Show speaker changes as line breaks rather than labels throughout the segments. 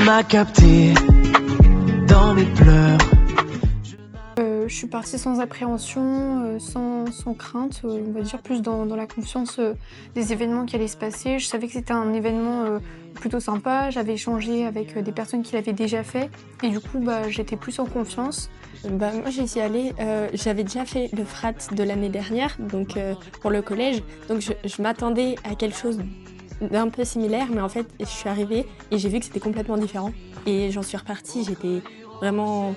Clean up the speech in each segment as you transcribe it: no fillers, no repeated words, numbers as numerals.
m'as capté dans mes pleurs.
Je suis partie sans appréhension, sans crainte, on va dire plus dans la confiance des événements qui allaient se passer. Je savais que c'était un événement plutôt sympa, j'avais échangé avec des personnes qui l'avaient déjà fait et du coup j'étais plus en confiance.
Moi j'y suis allée, j'avais déjà fait le frat de l'année dernière, donc pour le collège, donc je m'attendais à quelque chose d'un peu similaire, mais en fait je suis arrivée et j'ai vu que c'était complètement différent et j'en suis repartie, j'étais vraiment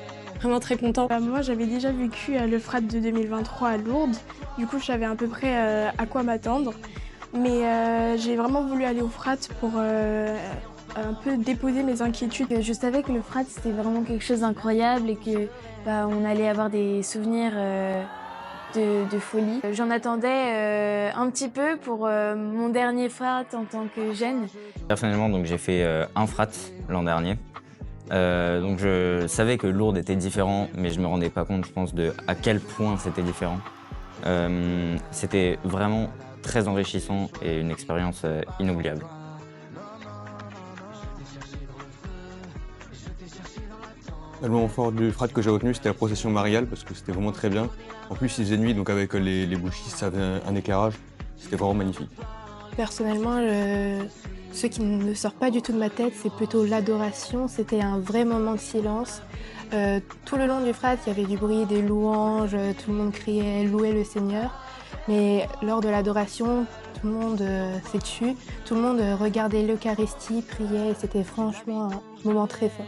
très contente.
Moi j'avais déjà vécu le frat de 2023 à Lourdes, du coup je savais à peu près à quoi m'attendre, mais j'ai vraiment voulu aller au frat pour un peu déposer mes inquiétudes.
Je savais que le frat c'était vraiment quelque chose d'incroyable et que on allait avoir des souvenirs de folie. J'en attendais un petit peu pour mon dernier frat en tant que jeune.
Personnellement, donc j'ai fait un frat l'an dernier. Donc je savais que Lourdes était différent, mais je me rendais pas compte, je pense, de à quel point c'était différent. C'était vraiment très enrichissant et une expérience inoubliable.
Le moment fort du frat que j'ai retenu, c'était la procession mariale, parce que c'était vraiment très bien. En plus, il faisait nuit, donc avec les bougies, ça faisait un éclairage. C'était vraiment magnifique.
Personnellement, ce qui ne sort pas du tout de ma tête, c'est plutôt l'adoration. C'était un vrai moment de silence. Tout le long du frat, il y avait du bruit, des louanges, tout le monde criait, louait le Seigneur. Mais lors de l'adoration, tout le monde s'est tu, tout le monde regardait l'Eucharistie, priait, et c'était franchement un moment très fort.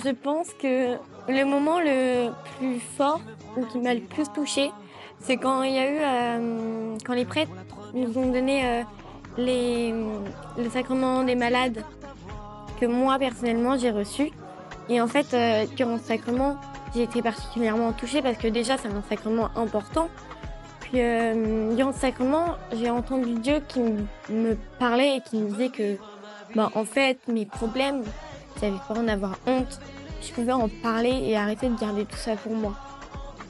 Je pense que le moment le plus fort ou qui m'a le plus touchée, c'est quand il y a eu, quand les prêtres nous ont donné le sacrement des malades que moi personnellement j'ai reçu. Et en fait, durant ce sacrement, j'ai été particulièrement touchée parce que déjà c'est un sacrement important. Puis durant ce sacrement, j'ai entendu Dieu qui me parlait et qui me disait que en fait mes problèmes, j'avais pas en avoir honte. Je pouvais en parler et arrêter de garder tout ça pour moi.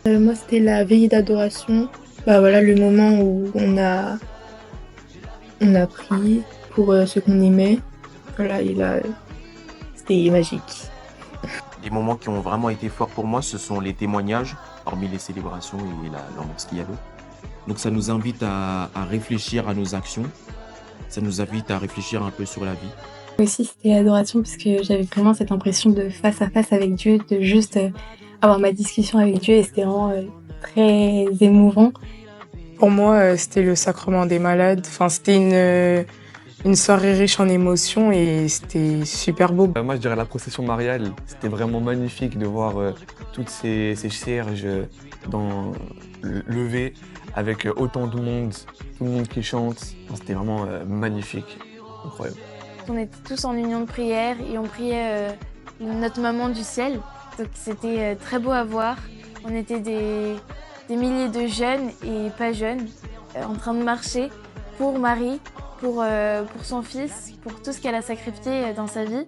Moi, c'était la veillée d'adoration. Voilà le moment où on a prié pour ce qu'on aimait. Voilà, c'était magique.
Les moments qui ont vraiment été forts pour moi, ce sont les témoignages parmi les célébrations et l'ambiance qu'il y avait. Donc ça nous invite à réfléchir à nos actions. Ça nous invite à réfléchir un peu sur la vie.
Aussi, c'était l'adoration parce que j'avais vraiment cette impression de face à face avec Dieu, de juste avoir ma discussion avec Dieu et c'était vraiment très émouvant.
Pour moi, c'était le sacrement des malades. Enfin, c'était une soirée riche en émotions et c'était super beau.
Moi, je dirais la procession mariale. C'était vraiment magnifique de voir toutes ces cierges levées avec autant de monde, tout le monde qui chante. C'était vraiment magnifique, incroyable.
On était tous en union de prière et on priait notre maman du ciel. Donc c'était très beau à voir. On était des milliers de jeunes et pas jeunes en train de marcher pour Marie, pour son fils, pour tout ce qu'elle a sacrifié dans sa vie.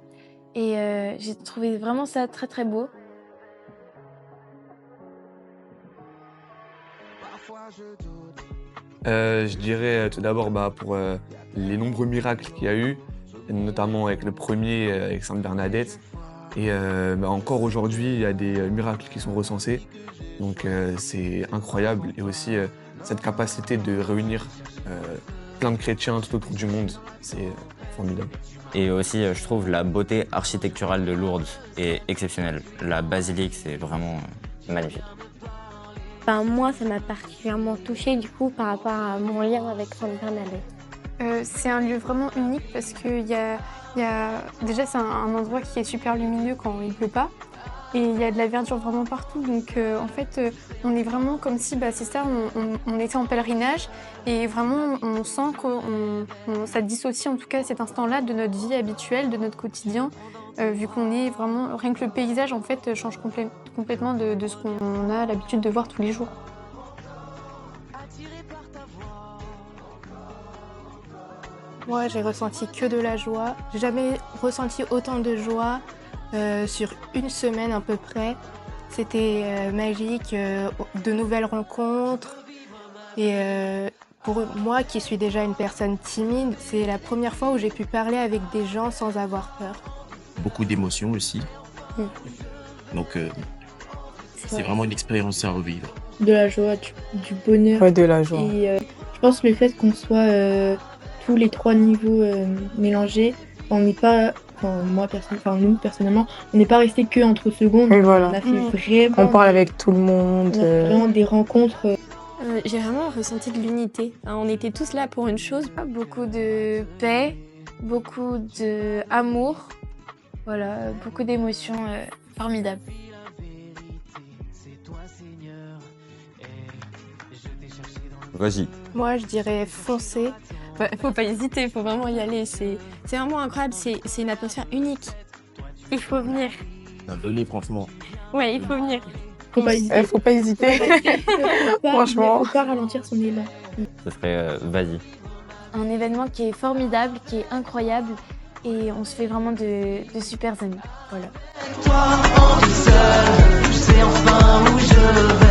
Et j'ai trouvé vraiment ça très très beau.
Je dirais tout d'abord pour les nombreux miracles qu'il y a eu, notamment avec le premier avec Sainte Bernadette. Et encore aujourd'hui, il y a des miracles qui sont recensés. Donc c'est incroyable. Et aussi cette capacité de réunir plein de chrétiens tout autour du monde, c'est formidable.
Et aussi, je trouve la beauté architecturale de Lourdes est exceptionnelle. La basilique, c'est vraiment magnifique.
Moi, ça m'a particulièrement touchée du coup par rapport à mon lien avec Sainte Bernadette.
C'est un lieu vraiment unique parce que déjà c'est un endroit qui est super lumineux quand il pleut pas et il y a de la verdure vraiment partout, donc en fait on est vraiment comme si c'est ça, on était en pèlerinage et vraiment on sent que ça dissocie en tout cas cet instant-là de notre vie habituelle, de notre quotidien, vu qu'on est vraiment, rien que le paysage en fait change complètement de ce qu'on a l'habitude de voir tous les jours. Moi, j'ai ressenti que de la joie. J'ai jamais ressenti autant de joie sur une semaine à peu près. C'était magique, de nouvelles rencontres. Et pour moi, qui suis déjà une personne timide, c'est la première fois où j'ai pu parler avec des gens sans avoir peur.
beaucoup d'émotions aussi. Donc, c'est vraiment une expérience à revivre.
De la joie, du bonheur.
Ouais, de la joie.
Et je pense le fait qu'on soit tous les 3 niveaux mélangés, on n'est pas, nous personnellement, on n'est pas resté que entre secondes.
Et voilà.
On a fait vraiment,
On parle avec tout le monde.
on a fait vraiment des rencontres.
J'ai vraiment ressenti de l'unité. On était tous là pour une chose.
Beaucoup de paix, beaucoup d'amour, voilà, beaucoup d'émotions formidables.
Vas-y.
Moi, je dirais foncer.
Faut pas hésiter, faut vraiment y aller. C'est vraiment incroyable, c'est une atmosphère unique. Il faut venir.
Donnez, franchement.
Ouais, il faut venir.
Faut pas hésiter.
Faut pas hésiter. Franchement.
Faut pas ralentir son élan.
Ce serait vas-y.
Un événement qui est formidable, qui est incroyable et on se fait vraiment de super amis. Voilà.
Toi en douceur, je sais enfin où je vais.